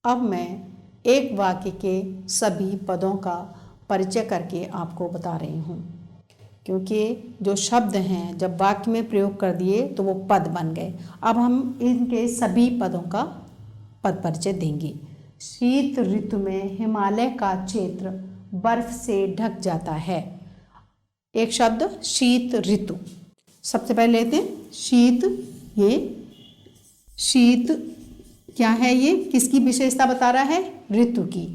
अब मैं एक वाक्य के सभी पदों का परिचय करके आपको बता रही हूँ, क्योंकि जो शब्द हैं जब वाक्य में प्रयोग कर दिए तो वो पद बन गए। अब हम इनके सभी पदों का पद परिचय देंगे। शीत ऋतु में हिमालय का क्षेत्र बर्फ से ढक जाता है। एक शब्द शीत ऋतु। सबसे पहले लेते हैं शीत। ये शीत क्या है? ये किसकी विशेषता बता रहा है? ऋतु की।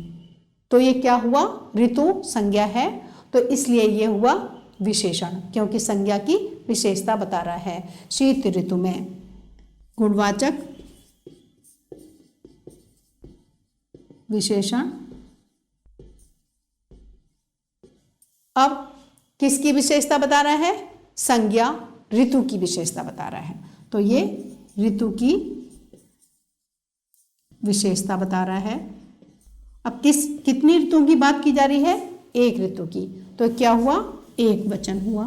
तो ये क्या हुआ? ऋतु संज्ञा है, तो इसलिए ये हुआ विशेषण, क्योंकि संज्ञा की विशेषता बता रहा है। शीत ऋतु में गुणवाचक विशेषण। अब किसकी विशेषता बता रहा है? संज्ञा ऋतु की विशेषता बता रहा है, तो ये ऋतु की विशेषता बता रहा है। अब कितनी ऋतुओं की बात की जा रही है? एक ऋतु की। तो क्या हुआ? एक वचन हुआ।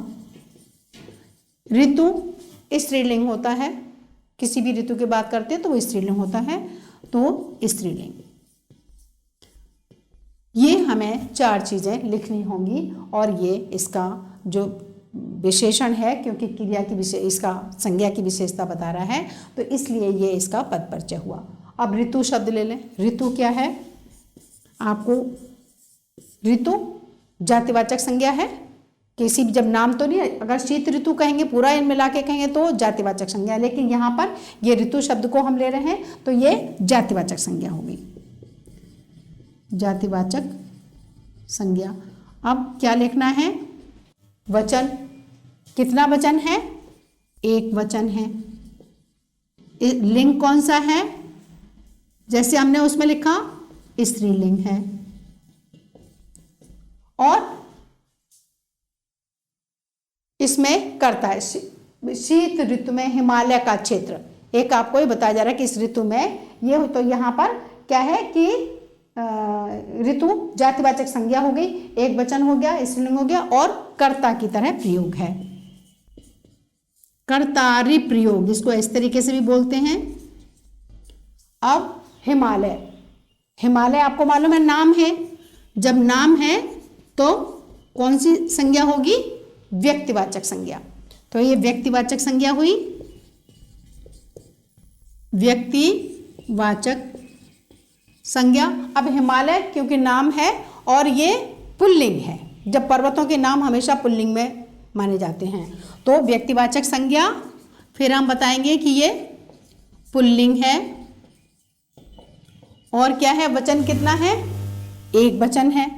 ऋतु स्त्रीलिंग होता है, किसी भी ऋतु की बात करते हैं तो वो स्त्रीलिंग होता है, तो स्त्रीलिंग। ये हमें 4 चीज़ें लिखनी होंगी और ये इसका जो विशेषण है, क्योंकि क्रिया की इसका संज्ञा की विशेषता बता रहा है, तो इसलिए ये इसका पद परिचय हुआ। अब ऋतु शब्द ले लें। ऋतु क्या है? आपको ऋतु जातिवाचक संज्ञा है, किसी भी जब नाम तो नहीं, अगर शीत ऋतु कहेंगे पूरा इन मिला के कहेंगे तो जातिवाचक संज्ञा है, लेकिन यहाँ पर ये ऋतु शब्द को हम ले रहे हैं तो ये जातिवाचक संज्ञा होगी, जातिवाचक संज्ञा। अब क्या लिखना है? वचन। कितना वचन है? एक वचन है। लिंग कौन सा है? जैसे हमने उसमें लिखा स्त्रीलिंग है। और इसमें करता है शीत ऋतु में हिमालय का क्षेत्र। एक आपको ये बताया जा रहा है कि इस ऋतु में ये, तो यहाँ पर क्या है कि ऋतु जातिवाचक संज्ञा हो गई, एक वचन हो गया, स्त्रीलिंग हो गया, और कर्ता की तरह प्रयोग है, कर्तारी प्रयोग, इसको इस तरीके से भी बोलते हैं। अब हिमालय। हिमालय आपको मालूम है नाम है, जब नाम है तो कौन सी संज्ञा होगी? व्यक्तिवाचक संज्ञा। तो ये व्यक्तिवाचक संज्ञा हुई, व्यक्तिवाचक संज्ञा। अब हिमालय क्योंकि नाम है और ये पुल्लिंग है, जब पर्वतों के नाम हमेशा पुल्लिंग में माने जाते हैं, तो व्यक्तिवाचक संज्ञा। फिर हम बताएंगे कि ये पुल्लिंग है, और क्या है? वचन कितना है? एक वचन है।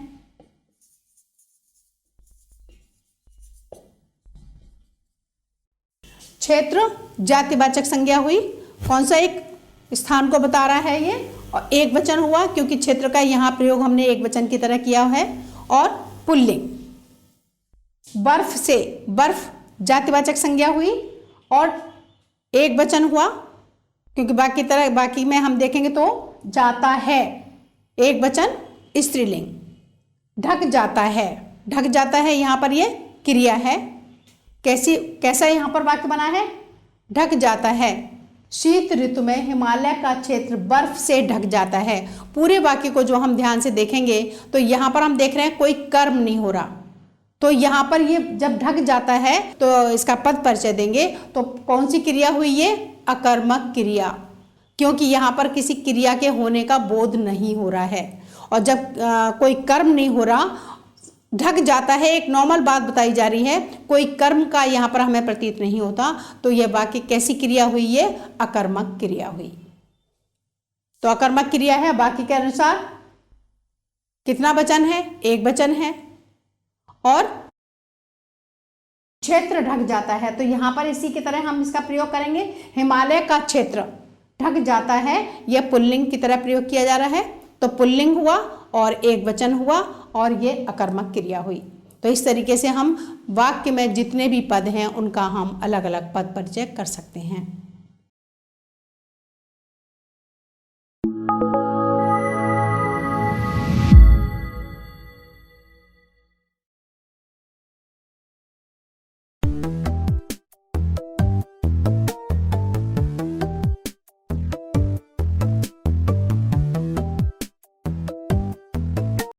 क्षेत्र जातिवाचक संज्ञा हुई, कौन सा? एक स्थान को बता रहा है ये, और एक वचन हुआ क्योंकि क्षेत्र का यहाँ प्रयोग हमने एक वचन की तरह किया है। और पुल्लिंग। बर्फ से, बर्फ जातिवाचक संज्ञा हुई और एक वचन हुआ, क्योंकि बाकी में हम देखेंगे तो जाता है, एक वचन स्त्रीलिंग। ढक जाता है, ढक जाता है यहाँ पर ये क्रिया है। कैसा यहाँ पर वाक्य बना है? ढक जाता है। शीत ऋतु में हिमालय का क्षेत्र बर्फ से ढक जाता है। पूरे वाक्य को जो हम ध्यान से देखेंगे तो यहाँ पर हम देख रहे हैं कोई कर्म नहीं हो रहा, तो यहाँ पर ये जब ढक जाता है तो इसका पद परिचय देंगे, तो कौन सी क्रिया हुई? ये अकर्मक क्रिया, क्योंकि यहाँ पर किसी क्रिया के होने का बोध नहीं हो रहा है। और जब कोई कर्म नहीं हो रहा, ढक जाता है, एक नॉर्मल बात बताई जा रही है, कोई कर्म का यहाँ पर हमें प्रतीत नहीं होता, तो यह वाक्य कैसी क्रिया हुई? ये अकर्मक क्रिया हुई। तो अकर्मक क्रिया है, वाक्य के अनुसार कितना वचन है? एक वचन है। और क्षेत्र ढक जाता है, तो यहाँ पर इसी की तरह हम इसका प्रयोग करेंगे। हिमालय का क्षेत्र ढक जाता है, यह पुल्लिंग की तरह प्रयोग किया जा रहा है, तो पुल्लिंग हुआ और एक वचन हुआ और ये अकर्मक क्रिया हुई। तो इस तरीके से हम वाक्य में जितने भी पद हैं उनका हम अलग अलग पद परिचय कर सकते हैं।